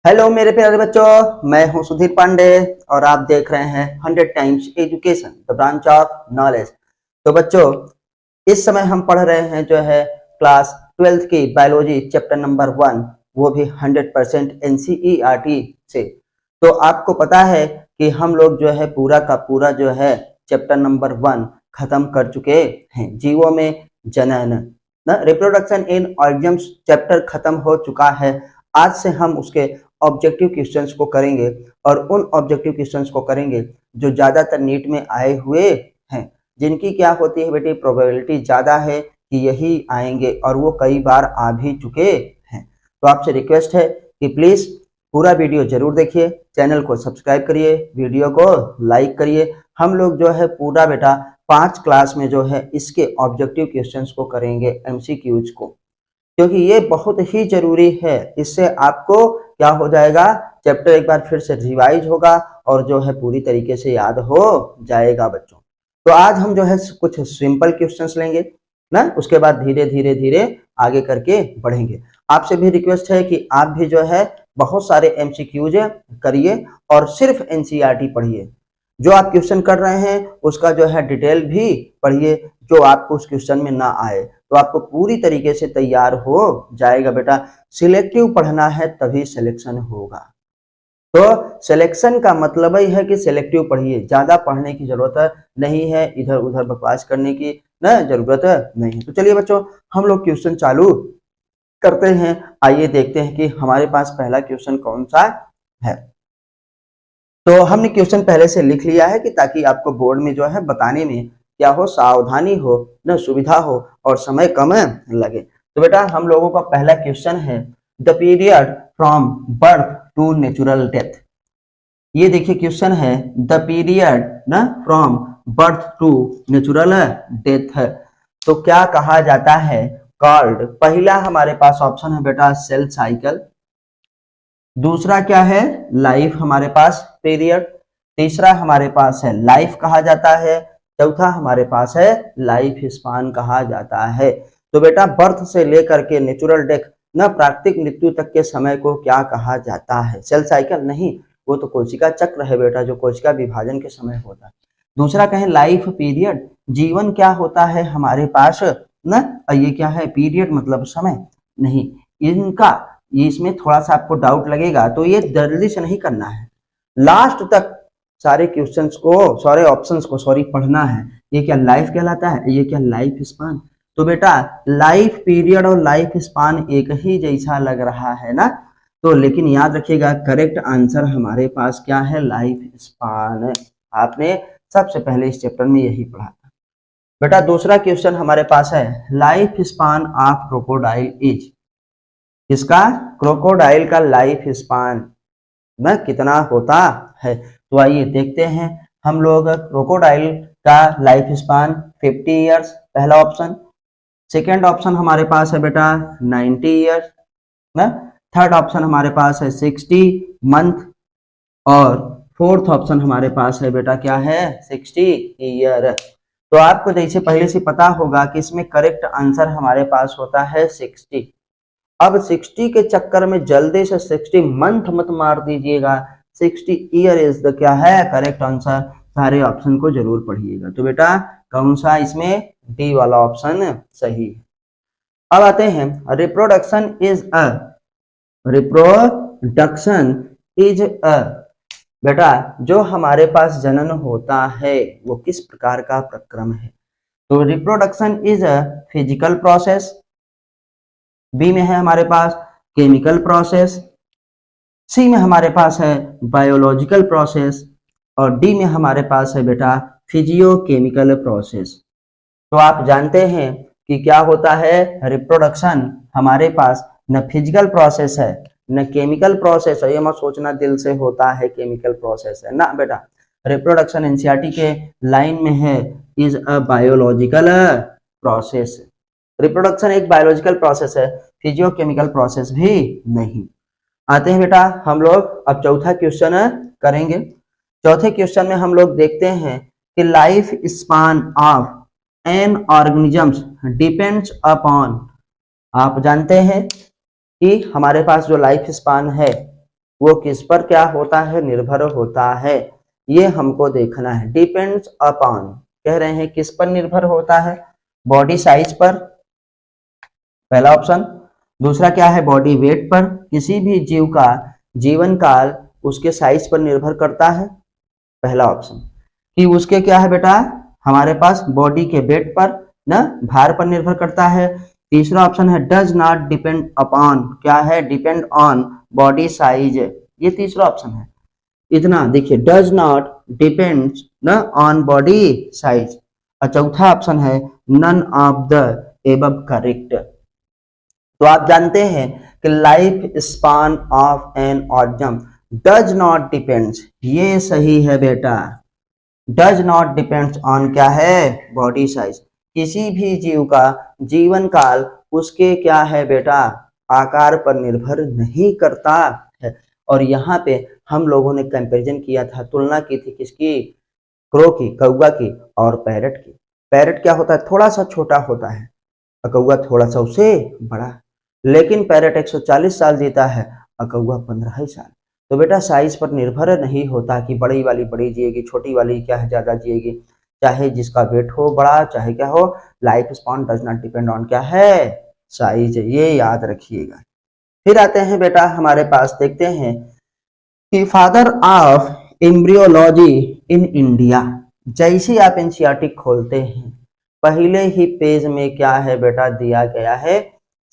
Hello मेरे प्यारे बच्चों, मैं हूं सुधीर पांडे और आप देख रहे हैं 100 times education the branch of knowledge. तो बच्चों, इस समय हम पढ़ रहे हैं जो है क्लास 12th की बायोलॉजी चैप्टर नंबर 1, वो भी 100% एनसीईआरटी से। तो आपको पता है कि हम लोग जो है पूरा का पूरा जो है चैप्टर नंबर 1 खत्म कर चुके हैं। जीवों में जनन रिप्रोडक्शन इन ऑर्गेनिज्म्स चैप्टर खत्म हो चुका है। आज से हम उसके ऑब्जेक्टिव क्वेश्चंस को करेंगे और उन ऑब्जेक्टिव क्वेश्चंस को करेंगे जो ज्यादातर नीट में आए हुए हैं, जिनकी क्या होती है बेटी, प्रोबेबिलिटी ज्यादा है कि यही आएंगे और वो कई बार आ भी चुके हैं। तो आपसे रिक्वेस्ट है कि प्लीज पूरा वीडियो जरूर देखिए, चैनल को सब्सक्राइब करिए, वीडियो को लाइक करिए। हम लोग जो है पूरा बेटा 5 क्लास में जो है इसके ऑब्जेक्टिव क्वेश्चंस को करेंगे, एमसीक्यूज को, क्योंकि ये बहुत ही जरूरी है। इससे आपको क्या हो जाएगा, चैप्टर एक बार फिर से रिवाइज होगा और जो है पूरी तरीके से याद हो जाएगा बच्चों। तो आज हम जो है कुछ सिंपल क्वेश्चंस लेंगे ना, उसके बाद धीरे धीरे धीरे आगे करके बढ़ेंगे। आपसे भी रिक्वेस्ट है कि आप भी जो है बहुत सारे एमसीक्यूज करिए और सिर्फ एनसीईआरटी पढ़िए। जो आप क्वेश्चन कर रहे हैं उसका जो है डिटेल भी पढ़िए, जो आपको उस क्वेश्चन में ना आए तो आपको पूरी तरीके से तैयार हो जाएगा बेटा। सिलेक्टिव पढ़ना है तभी सिलेक्शन होगा। तो सिलेक्शन का मतलब ही है कि सिलेक्टिव पढ़िए, ज्यादा पढ़ने की जरूरत नहीं है, इधर उधर बकवास करने की ना जरूरत नहीं है। तो चलिए बच्चों, हम लोग क्वेश्चन चालू करते हैं। आइए देखते हैं कि हमारे पास पहला क्वेश्चन कौन सा है। तो हमने क्वेश्चन पहले से लिख लिया है कि ताकि आपको बोर्ड में जो है बताने में क्या हो, सावधानी हो न, सुविधा हो और समय कम लगे। तो बेटा हम लोगों का पहला क्वेश्चन है, the period from birth to natural death. ये देखिए क्वेश्चन है, द पीरियड न from birth to natural death है। तो क्या कहा जाता है, कॉल्ड। पहला हमारे पास ऑप्शन है बेटा सेल साइकिल, दूसरा क्या है, लाइफ हमारे पास पीरियड, तीसरा हमारे पास है लाइफ कहा जाता है, चौथा हमारे पास है लाइफ स्पान कहा जाता है। तो बेटा बर्थ से लेकर के नेचुरल डेथ न, प्राकृतिक मृत्यु तक के समय को क्या कहा जाता है, सेल साइकिल नहीं, वो तो कोशिका चक्र है बेटा, जो कोशिका विभाजन के समय होता है। दूसरा कहें लाइफ पीरियड, जीवन क्या होता है हमारे पास न, ये क्या है, पीरियड मतलब समय नहीं। इनका इसमें थोड़ा सा आपको डाउट लगेगा तो ये जल्दी से नहीं करना है, लास्ट तक सारे क्वेश्चंस को, सारे ऑप्शंस को पढ़ना है। ये क्या लाइफ कहलाता है, ये क्या लाइफ स्पान। तो बेटा लाइफ पीरियड और लाइफ स्पान एक ही जैसा लग रहा है ना, तो लेकिन याद रखिएगा करेक्ट आंसर हमारे पास क्या है, लाइफ स्पान। आपने सबसे पहले इस चैप्टर में यही पढ़ा था बेटा। दूसरा क्वेश्चन हमारे पास है, life span of crocodile is. इसका क्रोकोडाइल का लाइफ स्पान में कितना होता है। तो आइए देखते हैं हम लोग, क्रोकोडाइल का लाइफ स्पान 50 ईयर्स पहला ऑप्शन, सेकेंड ऑप्शन हमारे पास है बेटा 90 ईयर्स ना, थर्ड ऑप्शन हमारे पास है 60 मंथ और फोर्थ ऑप्शन हमारे पास है बेटा क्या है, 60 ईयर। तो आपको जैसे पहले से पता होगा कि इसमें करेक्ट आंसर हमारे पास होता है 60। अब 60 के चक्कर में जल्दी से 60 मंथ मत मार दीजिएगा, 60 ईयर इज द क्या है करेक्ट आंसर। सारे ऑप्शन को जरूर पढ़िएगा। तो बेटा कौन सा इसमें, डी वाला ऑप्शन सही है। अब आते हैं, reproduction is a, reproduction is अ, बेटा जो हमारे पास जनन होता है वो किस प्रकार का प्रक्रम है। तो reproduction is a physical process, B में है हमारे पास केमिकल प्रोसेस, सी में हमारे पास है बायोलॉजिकल प्रोसेस और डी में हमारे पास है बेटा फिजियो केमिकल प्रोसेस। तो आप जानते हैं कि क्या होता है, रिप्रोडक्शन हमारे पास न फिजिकल प्रोसेस है न केमिकल प्रोसेस है। ये मत सोचना दिल से होता है केमिकल प्रोसेस है ना बेटा। रिप्रोडक्शन एनसीईआरटी के लाइन में है, is a biological process. Reproduction एक बायोलॉजिकल प्रोसेस है, फिजियोकेमिकल प्रोसेस भी नहीं। आते हैं बेटा हम लोग अब चौथा क्वेश्चन करेंगे। चौथे क्वेश्चन में हम लोग देखते हैं कि life span of N organisms depends upon. आप जानते हैं कि हमारे पास जो लाइफ स्पान है वो किस पर क्या होता है, निर्भर होता है, ये हमको देखना है। डिपेंड्स अपॉन कह रहे हैं किस पर निर्भर होता है, बॉडी साइज पर, पहला ऑप्शन। दूसरा क्या है, बॉडी वेट पर, किसी भी जीव का जीवन काल उसके साइज पर निर्भर करता है, पहला ऑप्शन। कि उसके क्या है बेटा, हमारे पास बॉडी के वेट पर ना, भार पर निर्भर करता है। तीसरा ऑप्शन है डज नॉट डिपेंड अपॉन, क्या है, डिपेंड ऑन बॉडी साइज, ये तीसरा ऑप्शन है। इतना देखिए, डज नॉट डिपेंड्स ना ऑन बॉडी साइज। और चौथा ऑप्शन है none of the above correct. तो आप जानते हैं कि life span of an organism does not depends, ये सही है बेटा। डज नॉट डिपेंड्स ऑन क्या है, बॉडी साइज। किसी भी जीव का जीवन काल उसके क्या है बेटा, आकार पर निर्भर नहीं करता है। और यहाँ पे हम लोगों ने कंपैरिजन किया था, तुलना की थी किसकी, क्रो की, कौवा की और पैरट की। पैरट क्या होता है, थोड़ा सा छोटा होता है और कौवा थोड़ा सा उससे बड़ा, लेकिन पैरट 140 साल जीता है और कौवा 15 ही साल। तो बेटा साइज पर निर्भर नहीं होता कि बड़ी वाली बड़ी जिएगी, छोटी वाली क्या है ज्यादा जिएगी, चाहे जिसका वेट हो बड़ा चाहे क्या हो, life spawn does not depend on क्या है, साइज, ये याद रखिएगा। फिर आते हैं बेटा हमारे पास, देखते हैं कि father of embryology in India. जैसे आप एनसीईआरटी खोलते हैं पहले ही पेज में क्या है बेटा, दिया गया है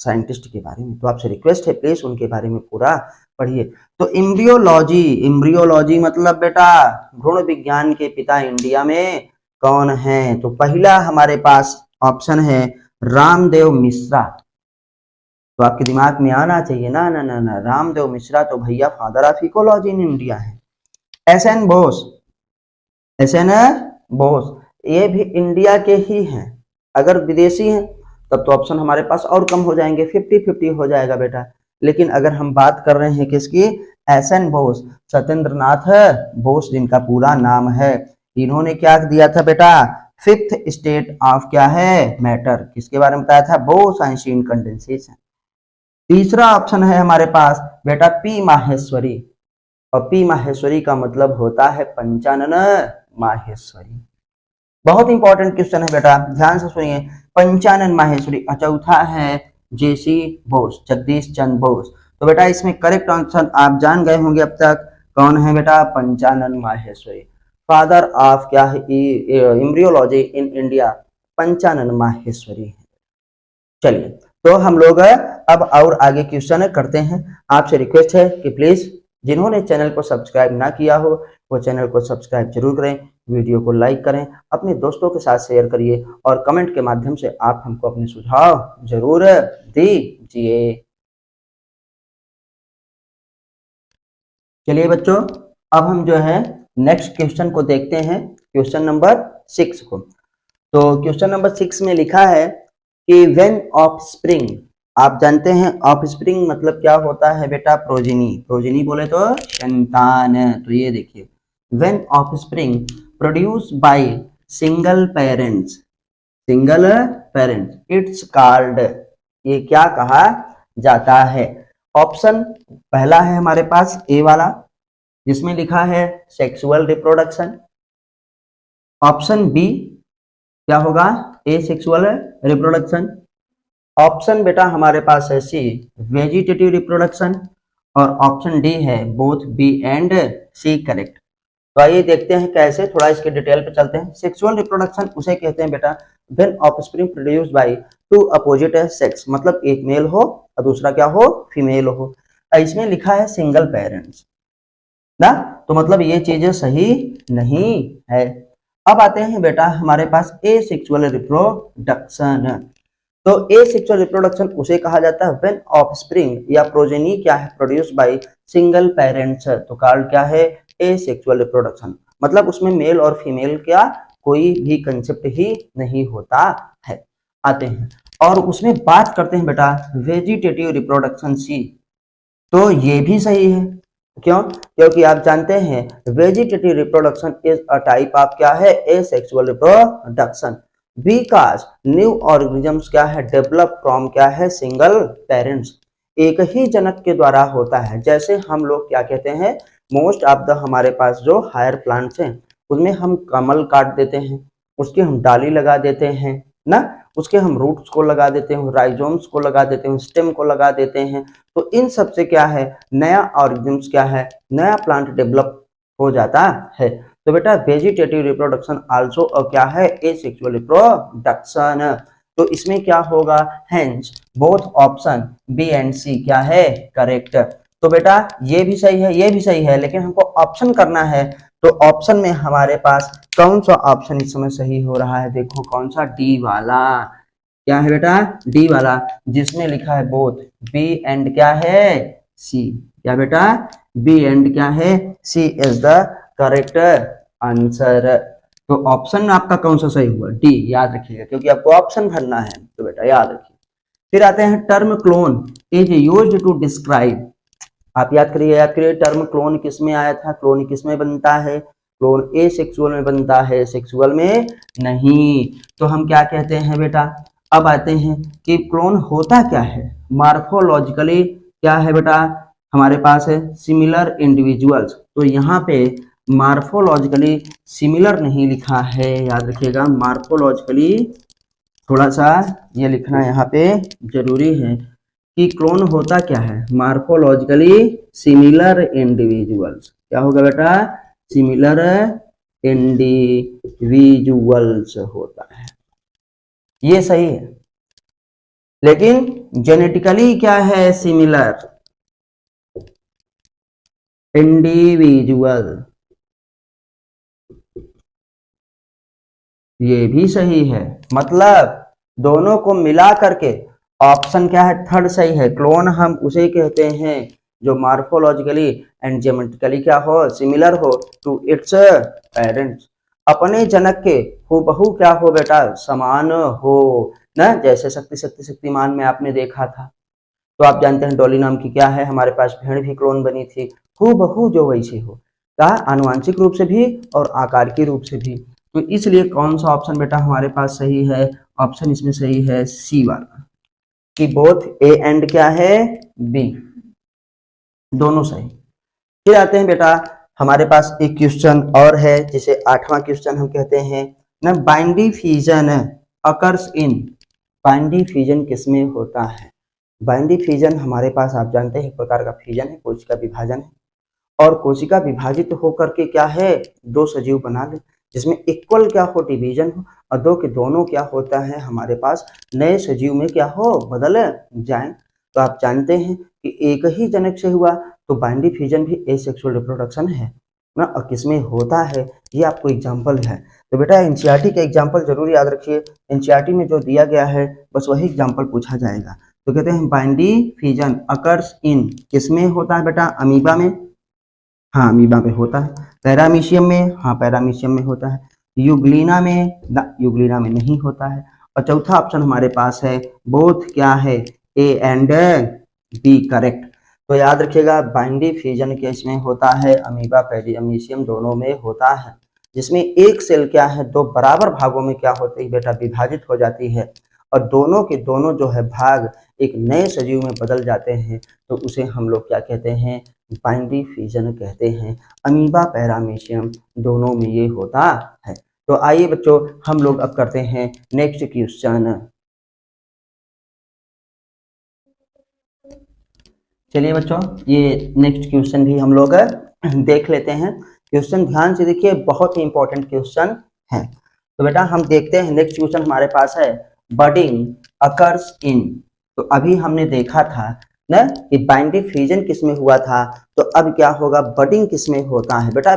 साइंटिस्ट के बारे में। तो आपसे रिक्वेस्ट है प्लीज उनके बारे में पूरा पढ़िए। तो एम्ब्रियोलॉजी, एम्ब्रियोलॉजी मतलब बेटा भ्रूण विज्ञान के पिता इंडिया में कौन है, तो पहला हमारे पास ऑप्शन है रामदेव मिश्रा। तो आपके दिमाग में आना चाहिए ना ना ना ना, रामदेव मिश्रा तो भैया father of ecology in India है। एसएन बोस, एसएन बोस ये भी इंडिया के ही हैं। अगर विदेशी हैं तब तो ऑप्शन हमारे पास और कम हो जाएंगे, 50-50 हो जाएगा बेटा। लेकिन अगर हम बात कर रहे हैं किसकी, एसएन बोस, सत्येंद्र नाथ बोस जिनका पूरा नाम है, इन्होंने क्या दिया था बेटा, फिफ्थ स्टेट ऑफ क्या है मैटर, किसके बारे में बताया था, बोस आइंस्टीन कंडेंसेशन। तीसरा ऑप्शन है हमारे पास बेटा पी माहेश्वरी, और पी माहेश्वरी का मतलब होता है पंचानन माहेश्वरी। बहुत इंपॉर्टेंट क्वेश्चन है बेटा, ध्यान से सुनिए, पंचानन माहेश्वरी। चौथा है जेसी बोस, जगदीश चंद्र बोस। तो बेटा इसमें करेक्ट आंसर आप जान गए होंगे अब तक, कौन है बेटा, पंचानन माहेश्वरी। फादर ऑफ क्या है embryology in India, Panchanan Maheshwari है। चलिए तो हम लोग अब और आगे क्वेश्चन करते हैं। आपसे रिक्वेस्ट है कि प्लीज जिन्होंने चैनल को सब्सक्राइब ना किया हो वो चैनल को सब्सक्राइब जरूर करें, वीडियो को लाइक करें, अपने दोस्तों के साथ शेयर करिए और कमेंट के माध्यम से आप हमको अपने सुझाव जरूर दीजिए। चलिए बच्चों अब हम जो है नेक्स्ट क्वेश्चन को देखते हैं, क्वेश्चन नंबर 6 को। तो क्वेश्चन नंबर 6 में लिखा है कि व्हेन ऑफस्प्रिंग, आप जानते हैं ऑफस्प्रिंग मतलब क्या होता है बेटा, प्रोजेनी, प्रोजेनी बोले तो संतान। तो ये देखिए when offspring produce by single parents, single parents it's called, ये क्या कहा जाता है। ऑप्शन पहला है हमारे पास ए वाला जिसमें लिखा है सेक्सुअल रिप्रोडक्शन। ऑप्शन बी क्या होगा, ए सेक्सुअल रिप्रोडक्शन। ऑप्शन बेटा हमारे पास है सी वेजिटेटिव रिप्रोडक्शन, और ऑप्शन डी है both B and C correct. तो आइए देखते हैं कैसे, थोड़ा इसके डिटेल पे चलते हैं। सेक्सुअल रिप्रोडक्शन उसे कहते हैं बेटा when offspring produced by two opposite sex, मतलब एक मेल हो और दूसरा क्या हो, फीमेल हो। इसमें लिखा है सिंगल पेरेंट्स ना, तो मतलब ये चीजें सही नहीं है। अब आते हैं बेटा हमारे पास ए सेक्सुअल रिप्रोडक्शन। तो ए सेक्सुअल रिप्रोडक्शन उसे कहा जाता है व्हेन ऑफस्प्रिंग या प्रोजेनी क्या है प्रोड्यूस बाय सिंगल पेरेंट्स, तो कॉल्ड क्या है ए सेक्सुअल रिप्रोडक्शन। मतलब उसमें मेल और फीमेल क्या कोई भी कंसेप्ट ही नहीं होता है। आते हैं और उसमें बात करते हैं बेटा वेजिटेटिव रिप्रोडक्शन सी, तो ये भी सही है। क्यों, क्योंकि आप जानते हैं vegetative reproduction is a type of क्या है ए sexual reproduction because new organisms क्या है डेवलप फ्रॉम क्या है सिंगल पेरेंट्स। एक ही जनक के द्वारा होता है। जैसे हम लोग क्या कहते हैं, मोस्ट ऑफ द हमारे पास जो हायर प्लांट्स हैं उसमें हम कमल काट देते हैं, उसकी हम डाली लगा देते हैं ना, उसके हम रूट्स को लगा देते हैं, राइजोम्स को लगा देते हैं, स्टेम को लगा देते हैं। तो इन सब से क्या है, नया ऑर्गेनिज्म क्या है, नया प्लांट डेवलप हो जाता है। तो बेटा वेजिटेटिव रिप्रोडक्शन आल्सो क्या है, एसेक्सुअल रिप्रोडक्शन। तो इसमें क्या होगा, hence both option B and C क्या है, करेक्ट। तो बेटा ये भी सही है, ये भी सही है, लेकिन हमको ऑप्शन करना है। तो ऑप्शन में हमारे पास कौन सा ऑप्शन इस समय सही हो रहा है, देखो कौन सा, डी वाला। क्या है बेटा, डी वाला, जिसमें लिखा है बोथ बी एंड क्या है, सी। क्या बेटा, बी एंड क्या है, सी इज द करेक्ट आंसर। तो ऑप्शन आपका कौन सा सही हुआ, डी, याद रखिएगा, क्योंकि आपको ऑप्शन भरना है। तो बेटा याद रखिए। फिर आते हैं term clone is used to describe. आप याद करिए टर्म क्लोन किस में आया था, क्लोन किस में बनता है, क्लोन ए सेक्सुअल में बनता है, सेक्सुअल में नहीं। तो हम क्या कहते हैं बेटा, अब आते हैं कि क्लोन होता क्या है, मार्फोलॉजिकली क्या है बेटा, हमारे पास है सिमिलर इंडिविजुअल्स। तो यहाँ पे मार्फोलॉजिकली सिमिलर नहीं लिखा है, याद रखिएगा, मार्फोलॉजिकली थोड़ा सा ये लिखना यहाँ पे जरूरी है कि क्लोन होता क्या है, मार्फोलॉजिकली सिमिलर इंडिविजुअल्स। क्या होगा बेटा, सिमिलर इंडिविजुअल्स होता है, ये सही है। लेकिन जेनेटिकली क्या है, सिमिलर इंडिविजुअल, ये भी सही है। मतलब दोनों को मिला करके ऑप्शन क्या है, थर्ड सही है। क्लोन हम उसे कहते हैं जो मार्फोलॉजिकली एंड जेनेटिकली क्या हो, सिमिलर हो टू इट्स पेरेंट्स, अपने जनक के हूबहू क्या हो बेटा, समान हो ना। जैसे शक्तिमान में आपने देखा था, तो आप जानते हैं डॉली नाम की क्या है, हमारे पास भेड़ भी क्लोन बनी थी, हूबहू जो वैसे हो, कहा आनुवांशिक रूप से भी और आकार के रूप से भी। तो इसलिए कौन सा ऑप्शन बेटा हमारे पास सही है, ऑप्शन इसमें सही है सी वाला, कि बोथ ए एंड क्या है, बी, दोनों सही। फिर आते हैं बेटा हमारे पास एक क्वेश्चन और है, जिसे 8वां क्वेश्चन हम कहते हैं ना, बाइंडी फ्यूजन अकर्स इन। बाइंडी फ्यूजन किसमें होता है, बाइंडी फ्यूजन हमारे पास आप जानते हैं एक प्रकार का फ्यूजन है, कोशिका विभाजन है। और कोशिका विभाजित होकर के क्या है, दो सजीव बना ले, जिसमें इक्वल क्या हो, डिवीजन हो, और दो के दोनों क्या होता है हमारे पास नए सजीव में क्या हो, बदल जाए। तो आप जानते हैं कि एक ही जनक से हुआ तो बाइंडी फ्यूजन भी एसेक्सुअल रिप्रोडक्शन है ना, और किसमें होता है, ये आपको एग्जाम्पल है। तो बेटा एनसीईआरटी का एग्जाम्पल जरूर याद रखिए, एनसीईआरटी में जो दिया गया है बस वही एग्जाम्पल पूछा जाएगा। तो कहते हैं बाइंडी फ्यूजन अकर्स इन, किसमें होता है बेटा, अमीबा में, हाँ अमीबा में होता है। पैरामीशियम में, हाँ पैरामीशियम में होता है। यूग्लिना में ना, यूग्लिना में नहीं होता है। और चौथा ऑप्शन हमारे पास है बोथ क्या है, ए एंड बी, करेक्ट। तो याद रखिएगा बाइंडी फ्यूजन केस में होता है, अमीबा पैरामीशियम दोनों में होता है, जिसमें एक सेल क्या है, दो बराबर भागों में क्या होती है बेटा, विभाजित हो जाती है, और दोनों के दोनों जो है भाग एक नए सजीव में बदल जाते हैं। तो उसे हम लोग क्या कहते हैं, बाइंडी फ्यूजन कहते हैं। अमीबा पैरामीशियम दोनों में ये होता है। तो आइए बच्चों हम लोग अब करते हैं नेक्स्ट क्वेश्चन। चलिए बच्चों ये नेक्स्ट क्वेश्चन भी हम लोग देख लेते हैं। क्वेश्चन ध्यान से देखिए, बहुत ही इंपॉर्टेंट क्वेश्चन है। तो बेटा हम देखते हैं नेक्स्ट क्वेश्चन हमारे पास है, बडिंग अकर्स इन। तो अभी हमने देखा था ना कि बाइंडी फ्यूजन किसमें हुआ था, तो अब क्या होगा, बडिंग किसमें होता है। बेटा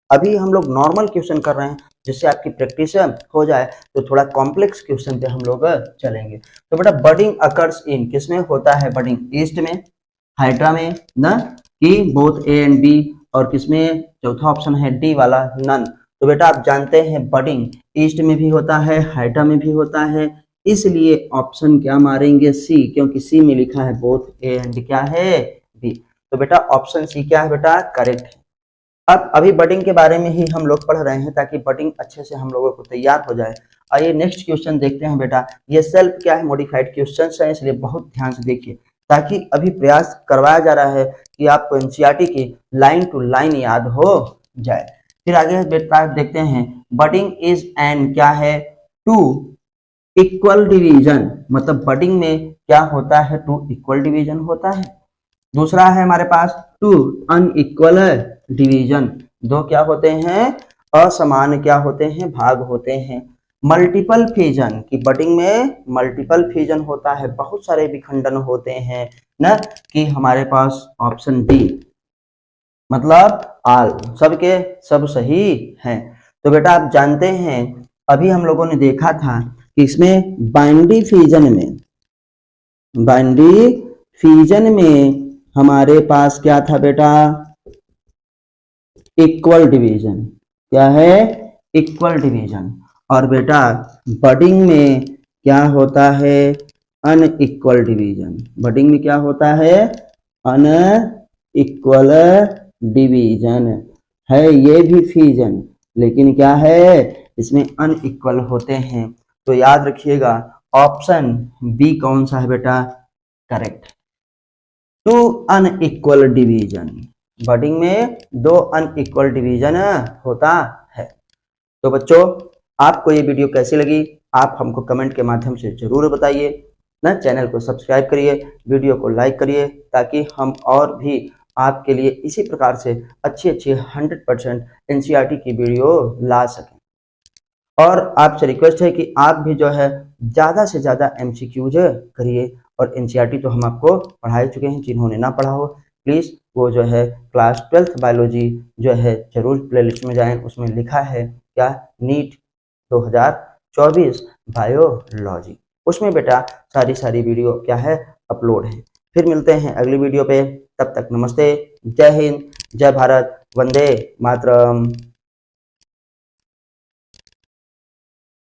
अभी हम लोग नॉर्मल क्वेश्चन कर रहे हैं, जिससे आपकी प्रैक्टिस हो जाए, तो थोड़ा कॉम्प्लेक्स क्वेश्चन पे हम लोग चलेंगे। तो बेटा बडिंग अकर्स इन किसमें होता है, बडिंग ईस्ट में, हाइड्रा में ना, कि बोथ ए एंड बी, और किसमें, चौथा ऑप्शन है डी वाला, नन। तो बेटा आप जानते हैं बडिंग ईस्ट में भी होता है, हाइड्रा में भी होता है, इसलिए ऑप्शन क्या मारेंगे, सी, क्योंकि सी में लिखा है बोथ ए एंड क्या है, बी। तो बेटा ऑप्शन सी क्या है बेटा, करेक्ट है। अब अभी बडिंग के बारे में ही हम लोग पढ़ रहे हैं, ताकि बडिंग अच्छे से हम लोगों को तैयार हो जाए। आइए नेक्स्ट क्वेश्चन देखते हैं बेटा। ये सेल्फ क्या है, मॉडिफाइड क्वेश्चन है, इसलिए बहुत ध्यान से देखिए। ताकि अभी प्रयास करवाया जा रहा है कि आपको एनसीईआरटी की लाइन टू लाइन याद हो जाए। फिर आगे बेटा देखते हैं, बडिंग इज एंड क्या है, टू इक्वल डिवीजन, मतलब बडिंग में क्या होता है, टू इक्वल डिवीजन होता है। दूसरा है हमारे पास टू अनइक्वल डिवीजन, दो क्या होते हैं, असमान क्या होते हैं, भाग होते हैं। मल्टीपल फिजन की बडिंग में मल्टीपल फिजन होता है, बहुत सारे विखंडन होते हैं ना, कि हमारे पास ऑप्शन डी मतलब आल, सबके सब सही हैं। तो बेटा आप जानते हैं अभी हम लोगों ने देखा था कि इसमें बाइंडी फिजन में हमारे पास क्या था बेटा, इक्वल डिवीजन, क्या है, इक्वल डिवीजन। और बेटा बडिंग में क्या होता है, अनइक्वल डिवीजन, बडिंग में क्या होता है, अनइक्वल डिवीजन है, ये भी फिजन, लेकिन क्या है, इसमें अनइक्वल होते हैं। तो याद रखिएगा ऑप्शन बी कौन सा है बेटा, correct. Two unequal division, budding में दो अनइक्वल डिवीजन होता है। तो बच्चों आपको ये वीडियो कैसी लगी, आप हमको कमेंट के माध्यम से जरूर बताइए ना। चैनल को सब्सक्राइब करिए, वीडियो को लाइक करिए, ताकि हम और भी आपके लिए इसी प्रकार से अच्छी 100% एनसीईआरटी की वीडियो ला सकें। और आपसे रिक्वेस्ट है कि आप भी जो है ज़्यादा से ज़्यादा एमसीक्यूज करिए, और एनसीईआरटी तो हम आपको पढ़ा ही चुके हैं, जिन्होंने ना पढ़ा हो प्लीज़ वो जो है क्लास 12th बायोलॉजी जो है जरूर प्लेलिस्ट में जाएं, उसमें लिखा है क्या, नीट 2024 बायोलॉजी, उसमें बेटा सारी वीडियो क्या है, अपलोड है। फिर मिलते हैं अगली वीडियो पे, तब तक नमस्ते, जय हिंद, जय भारत, वंदे मातरम।